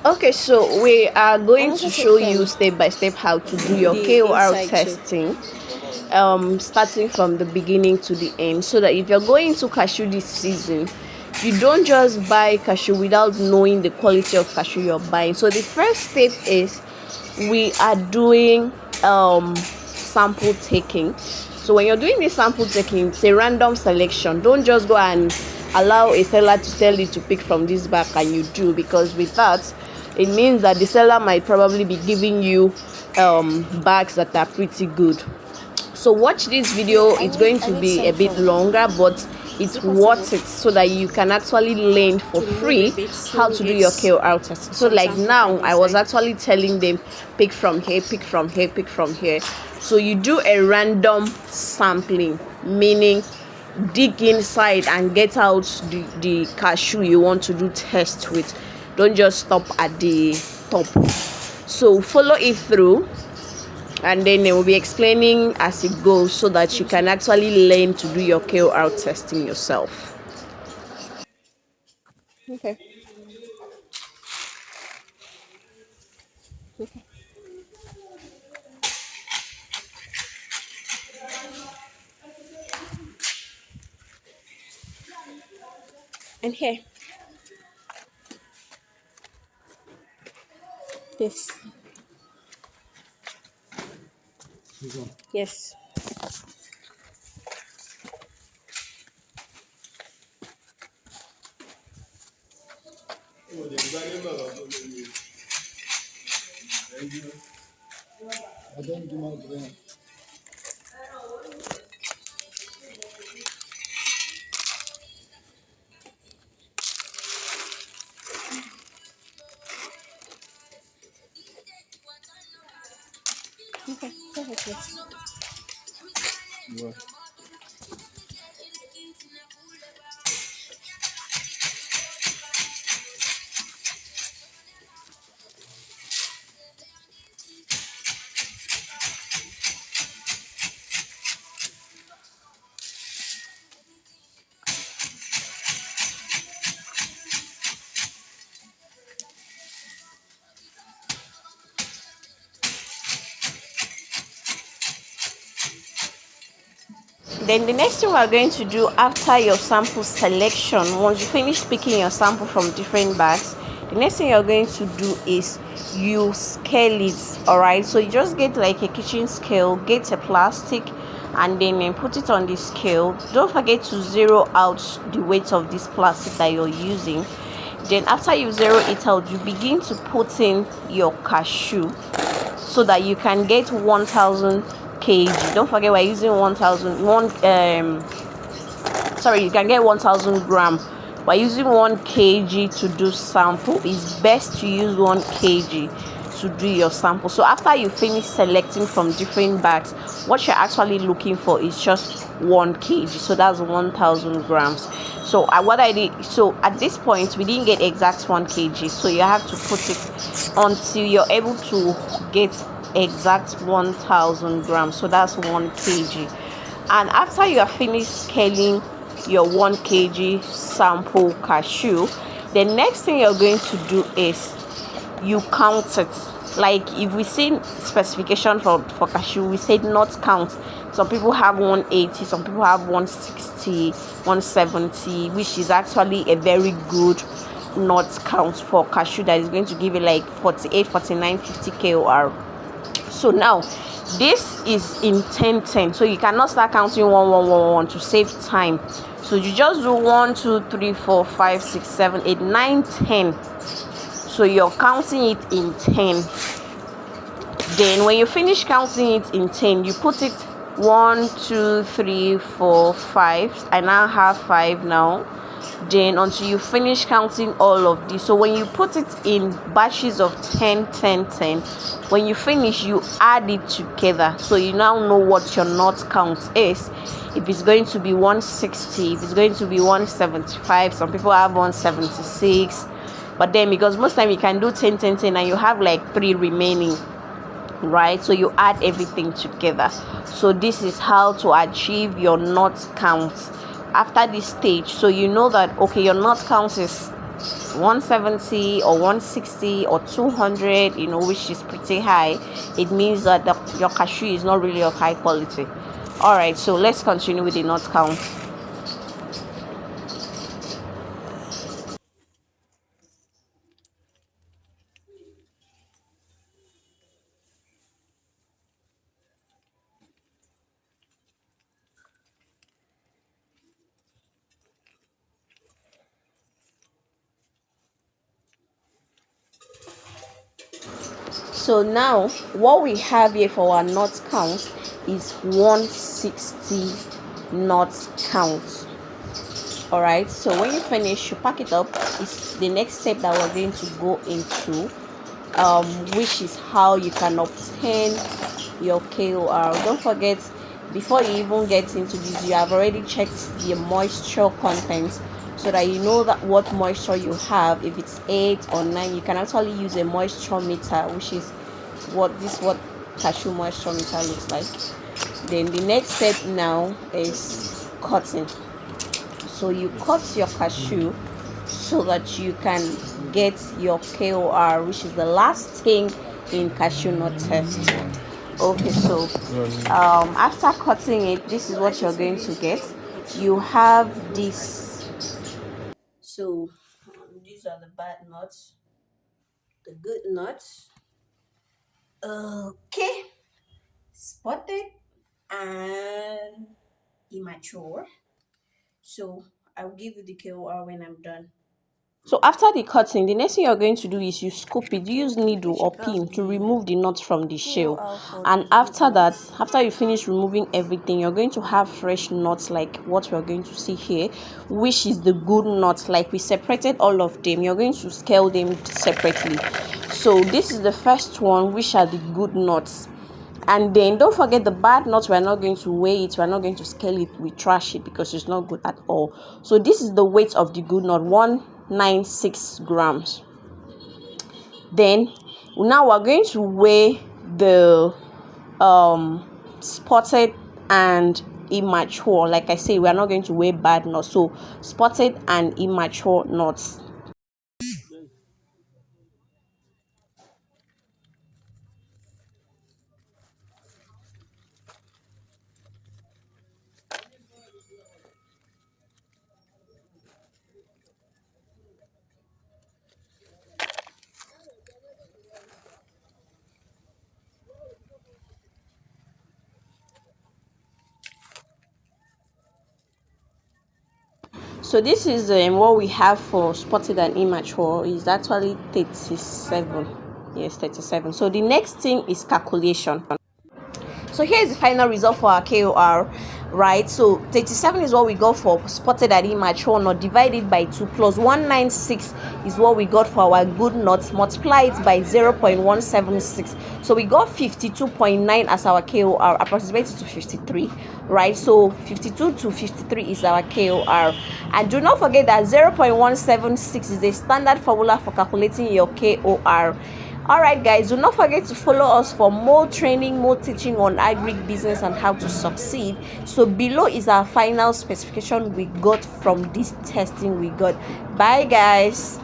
Okay, so we are going to show you step by step how to do your KOR testing, starting from the beginning to the end, so that if you're going to cashew this season, you don't just buy cashew without knowing the quality of cashew you're buying. So the first step is we are doing sample taking. So when you're doing this sample taking, it's a random selection. Don't just go and allow a seller to tell you to pick from this bag and you do, because with that it means that the seller might probably be giving you bags that are pretty good. So watch this video. It's going to be a bit longer, but it's worth it, so that you can actually learn for free how to do your KOR test. So like now I was actually telling them pick from here, pick from here, pick from here. So you do a random sampling, meaning dig inside and get out the cashew you want to do test with. Don't just stop at the top. So follow it through, and then they will be explaining as it goes, so that you can actually learn to do your KOR testing yourself. Okay. And here, this. Yes. Okay, perfect. Yes. Yeah. Then the next thing we're going to do after your sample selection, once you finish picking your sample from different bags, the next thing you're going to do is you scale it. All right, so you just get like a kitchen scale, get a plastic, and then put it on the scale. Don't forget to zero out the weight of this plastic that you're using. Then after you zero it out, you begin to put in your cashew, so that you can get 1000 kg. Don't forget we're using 1000 sorry, you can get 1000 gram. We're using 1 kg to do sample. It's best to use 1 kg to do your sample. So after you finish selecting from different bags, what you're actually looking for is just 1 kg, so that's 1000 grams. So what I did, so at this point we didn't get exact 1 kg, so you have to put it until you're able to get exact 1000 grams, so that's 1 kg. And after you are finished scaling your 1 kg sample cashew, the next thing you're going to do is you count it. Like if we see specification for cashew, we said not count. Some people have 180, some people have 160, 170, which is actually a very good not count for cashew, that is going to give you like 48, 49, 50 KOR. So now this is in 10 so you cannot start counting 1 1 1 1 to save time. So you just do 1 2 3 4 5 6 7 8 9 10. So you're counting it in 10. Then when you finish counting it in 10, you put it 1 2 3 4 5. I now have 5 now. Then until you finish counting all of this. So when you put it in batches of 10 10 10, when you finish, you add it together, so you now know what your not count is. If it's going to be 160, if it's going to be 175, some people have 176. But then because most time you can do 10 10 10 and you have like 3 remaining, right? So you add everything together. So this is how to achieve your not count after this stage. So you know that okay, your not count is 170 or 160 or 200, which is pretty high, it means that your cashew is not really of high quality. All right, so let's continue with the nut count. So now what we have here for our nut count is 160 nut count. All right, so when you finish, you pack it up. It's the next step that we're going to go into, which is how you can obtain your KOR. Don't forget, before you even get into this, you have already checked the moisture content so that you know that what moisture you have. If it's 8 or 9, you can actually use a moisture meter, which is what cashew moisture meter looks like. Then the next step now is cutting. So you cut your cashew so that you can get your KOR, which is the last thing in cashew nut test. Okay, so after cutting it, this is what you're going to get. You have this. So these are the bad nuts, the good nuts. Okay, spotted and immature. So I'll give you the KOR when I'm done. So after the cutting, the next thing you're going to do is you scoop it. Use needle or pin to remove the nuts from the shell. And after that, after you finish removing everything, you're going to have fresh nuts like what we're going to see here, which is the good nuts. Like we separated all of them, you're going to scale them separately. So this is the first one, which are the good nuts. And then don't forget the bad nuts, we're not going to weigh it, we're not going to scale it, we trash it because it's not good at all. So this is the weight of the good nut, 196 grams. Then now we're going to weigh the spotted and immature. Like I say, we're not going to weigh bad nuts, so spotted and immature nuts. So this is what we have for spotted and immature is actually 37. Yes, 37. So the next thing is calculation. So here's the final result for our KOR, right? So 37 is what we got for spotted and immature nut, divided by 2 plus 196 is what we got for our good nuts, multiply it by 0.176. So we got 52.9 as our KOR, approximated to 53, right? So 52 to 53 is our KOR. And do not forget that 0.176 is a standard formula for calculating your KOR. Alright guys, do not forget to follow us for more training, more teaching on agric business and how to succeed. So below is our final specification we got from this testing we got. Bye guys.